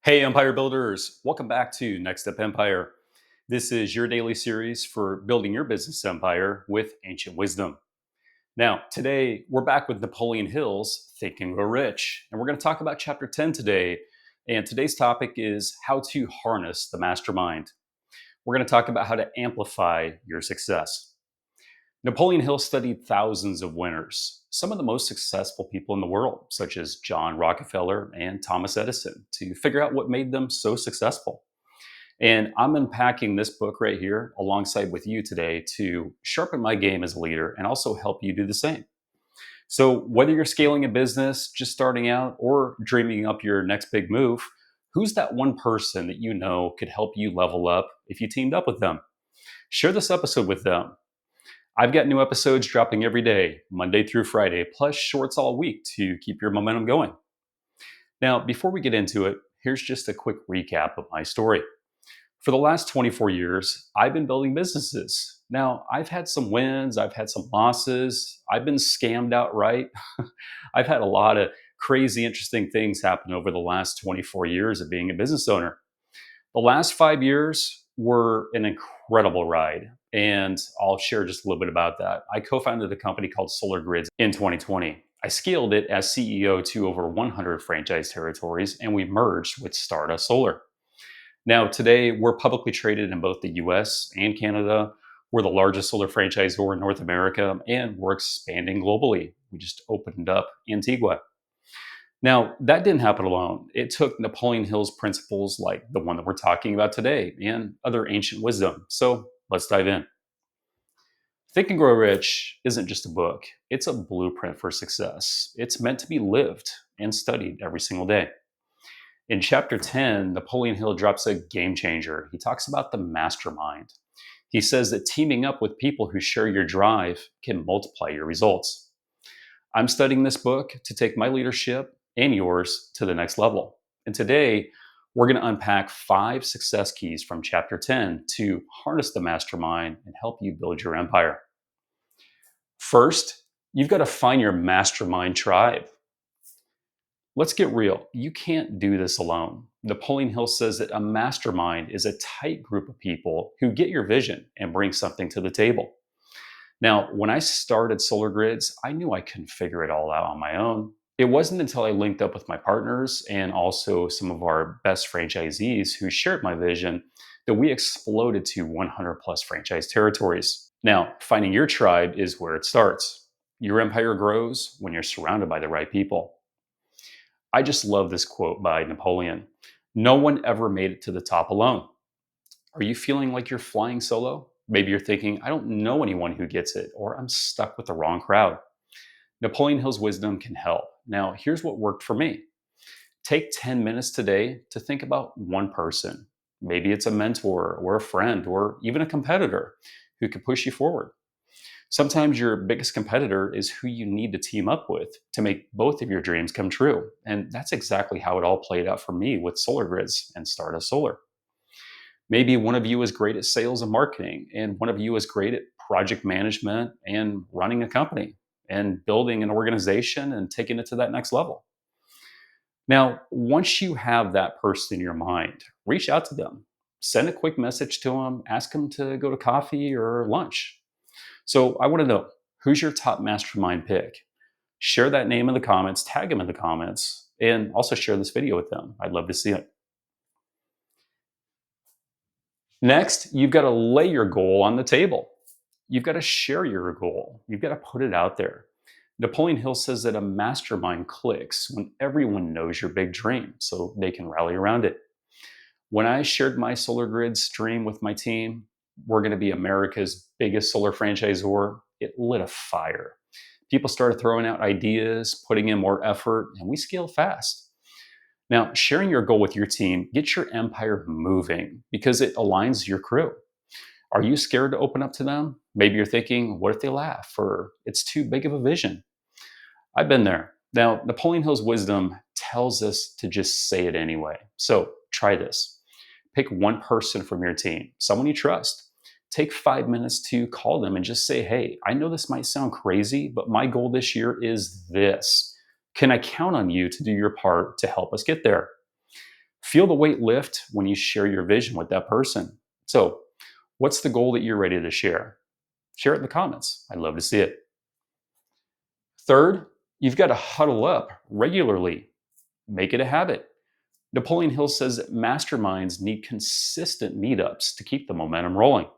Hey, Empire Builders, welcome back to Next Step Empire. This is your daily series for building your business empire with ancient wisdom. Now, today we're back with Napoleon Hill's Think and Grow Rich, and we're going to talk about chapter 10 today. And today's topic is how to harness the mastermind. We're going to talk about how to amplify your success. Napoleon Hill studied thousands of winners, some of the most successful people in the world, such as John Rockefeller and Thomas Edison, to figure out what made them so successful. And I'm unpacking this book right here alongside with you today to sharpen my game as a leader and also help you do the same. So, whether you're scaling a business, just starting out, or dreaming up your next big move, who's that one person that you know could help you level up if you teamed up with them? Share this episode with them. I've got new episodes dropping every day, Monday through Friday, plus shorts all week to keep your momentum going. Now, before we get into it, here's just a quick recap of my story. For the last 24 years, I've been building businesses. Now, I've had some wins, I've had some losses, I've been scammed outright. I've had a lot of crazy, interesting things happen over the last 24 years of being a business owner. The last 5 years were an incredible ride, and I'll share just a little bit about that. I co-founded a company called Solar Grids in 2020. I scaled it as CEO to over 100 franchise territories, and we merged with Stardust Solar. Now, today, we're publicly traded in both the US and Canada. We're the largest solar franchisor in North America, and we're expanding globally. We just opened up Antigua. Now, that didn't happen alone. It took Napoleon Hill's principles, like the one that we're talking about today, and other ancient wisdom. So let's dive in. Think and Grow Rich isn't just a book, it's a blueprint for success. It's meant to be lived and studied every single day. In chapter 10, Napoleon Hill drops a game changer. He talks about the mastermind. He says that teaming up with people who share your drive can multiply your results. I'm studying this book to take my leadership and yours to the next level. And today, we're going to unpack 5 success keys from chapter 10 to harness the mastermind and help you build your empire. First, you've got to find your mastermind tribe. Let's get real. You can't do this alone. Napoleon Hill says that a mastermind is a tight group of people who get your vision and bring something to the table. Now, when I started Solar Grids, I knew I couldn't figure it all out on my own. It wasn't until I linked up with my partners and also some of our best franchisees who shared my vision that we exploded to 100 plus franchise territories. Now, finding your tribe is where it starts. Your empire grows when you're surrounded by the right people. I just love this quote by Napoleon. No one ever made it to the top alone. Are you feeling like you're flying solo? Maybe you're thinking, I don't know anyone who gets it, or I'm stuck with the wrong crowd. Napoleon Hill's wisdom can help. Now, here's what worked for me. Take 10 minutes today to think about one person. Maybe it's a mentor or a friend or even a competitor who could push you forward. Sometimes your biggest competitor is who you need to team up with to make both of your dreams come true. And that's exactly how it all played out for me with Solar Grids and Stardust Solar. Maybe one of you is great at sales and marketing, and one of you is great at project management and running a company and building an organization and taking it to that next level. Now, once you have that person in your mind, reach out to them, send a quick message to them, ask them to go to coffee or lunch. So I want to know, who's your top mastermind pick? Share that name in the comments, tag them in the comments, and also share this video with them. I'd love to see it. Next, you've got to lay your goal on the table. You've got to share your goal. You've got to put it out there. Napoleon Hill says that a mastermind clicks when everyone knows your big dream so they can rally around it. When I shared my Solar Grids dream with my team, we're going to be America's biggest solar franchisor, it lit a fire. People started throwing out ideas, putting in more effort, and we scaled fast. Now, sharing your goal with your team gets your empire moving because it aligns your crew. Are you scared to open up to them? Maybe you're thinking, what if they laugh? Or it's too big of a vision. I've been there. Now, Napoleon Hill's wisdom tells us to just say it anyway. So try this. Pick one person from your team, someone you trust. Take 5 minutes to call them and just say, hey, I know this might sound crazy, but my goal this year is this. Can I count on you to do your part to help us get there? Feel the weight lift when you share your vision with that person. So, what's the goal that you're ready to share? Share it in the comments. I'd love to see it. Third, you've got to huddle up regularly. Make it a habit. Napoleon Hill says that masterminds need consistent meetups to keep the momentum rolling.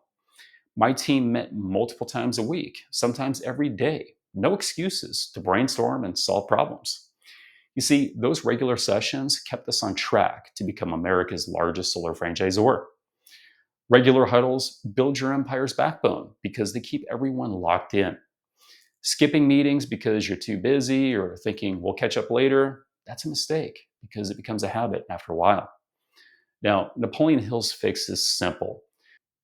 My team met multiple times a week, sometimes every day. No excuses to brainstorm and solve problems. You see, those regular sessions kept us on track to become America's largest solar franchisor. Regular huddles build your empire's backbone because they keep everyone locked in. Skipping meetings because you're too busy or thinking we'll catch up later, that's a mistake because it becomes a habit after a while. Now, Napoleon Hill's fix is simple.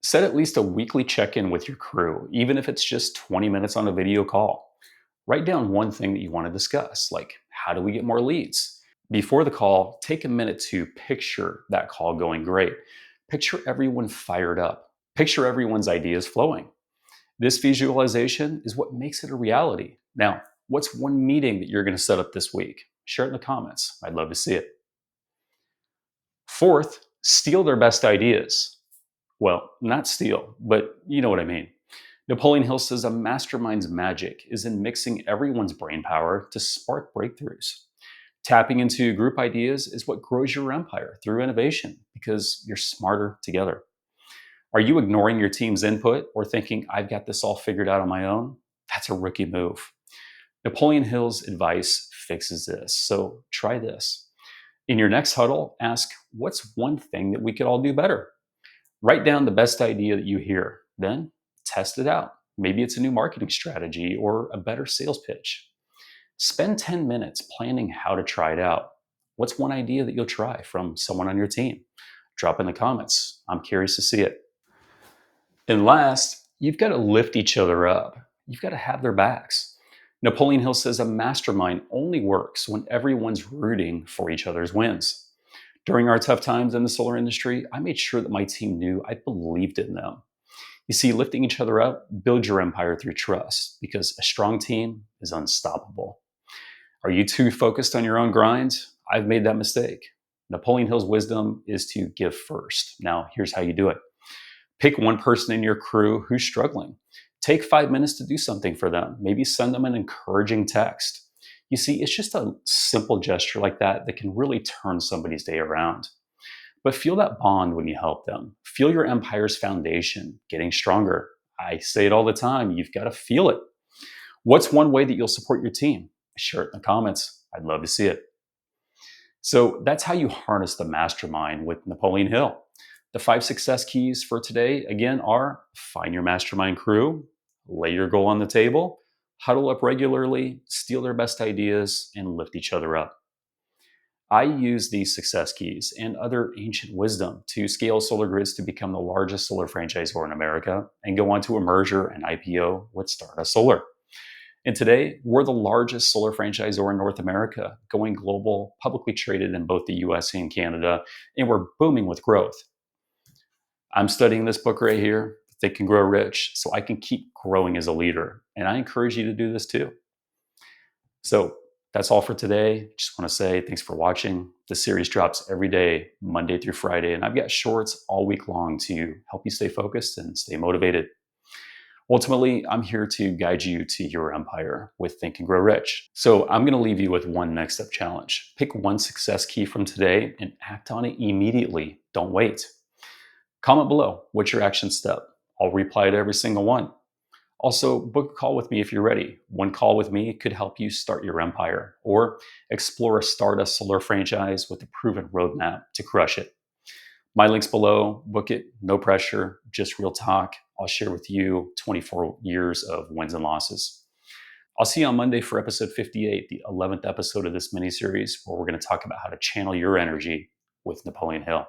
Set at least a weekly check in with your crew, even if it's just 20 minutes on a video call. Write down one thing that you want to discuss, like how do we get more leads? Before the call, take a minute to picture that call going great. Picture everyone fired up. Picture everyone's ideas flowing. This visualization is what makes it a reality. Now, what's one meeting that you're going to set up this week? Share it in the comments. I'd love to see it. Fourth, steal their best ideas. Well, not steal, but you know what I mean. Napoleon Hill says a mastermind's magic is in mixing everyone's brain power to spark breakthroughs. Tapping into group ideas is what grows your empire through innovation because you're smarter together. Are you ignoring your team's input or thinking, I've got this all figured out on my own? That's a rookie move. Napoleon Hill's advice fixes this. So try this. In your next huddle, ask, what's one thing that we could all do better? Write down the best idea that you hear. Then test it out. Maybe it's a new marketing strategy or a better sales pitch. Spend 10 minutes planning how to try it out. What's one idea that you'll try from someone on your team? Drop in the comments. I'm curious to see it. And last, you've got to lift each other up. You've got to have their backs. Napoleon Hill says a mastermind only works when everyone's rooting for each other's wins. During our tough times in the solar industry, I made sure that my team knew I believed in them. You see, lifting each other up builds your empire through trust because a strong team is unstoppable. Are you too focused on your own grind? I've made that mistake. Napoleon Hill's wisdom is to give first. Now, here's how you do it. Pick one person in your crew who's struggling. Take 5 minutes to do something for them. Maybe send them an encouraging text. You see, it's just a simple gesture like that that can really turn somebody's day around. But feel that bond when you help them. Feel your empire's foundation getting stronger. I say it all the time. You've got to feel it. What's one way that you'll support your team? Share it in the comments. I'd love to see it. So that's how you harness the mastermind with Napoleon Hill. The 5 success keys for today, again, are find your mastermind crew, lay your goal on the table, huddle up regularly, steal their best ideas, and lift each other up. I use these success keys and other ancient wisdom to scale Solar Grids to become the largest solar franchisor in America and go on to a merger and IPO with Stardust Solar. And today, we're the largest solar franchisor in North America, going global, publicly traded in both the US and Canada, and we're booming with growth. I'm studying this book right here, Think and Grow Rich, so I can keep growing as a leader. And I encourage you to do this too. So that's all for today. Just want to say thanks for watching. The series drops every day, Monday through Friday, and I've got shorts all week long to help you stay focused and stay motivated. Ultimately, I'm here to guide you to your empire with Think and Grow Rich. So I'm going to leave you with one next step challenge. Pick one success key from today and act on it immediately. Don't wait. Comment below, what's your action step? I'll reply to every single one. Also, book a call with me if you're ready. One call with me could help you start your empire or explore a Stardust Solar franchise with a proven roadmap to crush it. My link's below. Book it. No pressure, just real talk. I'll share with you 24 years of wins and losses. I'll see you on Monday for episode 58, the 11th episode of this mini-series, where we're going to talk about how to channel your energy with Napoleon Hill.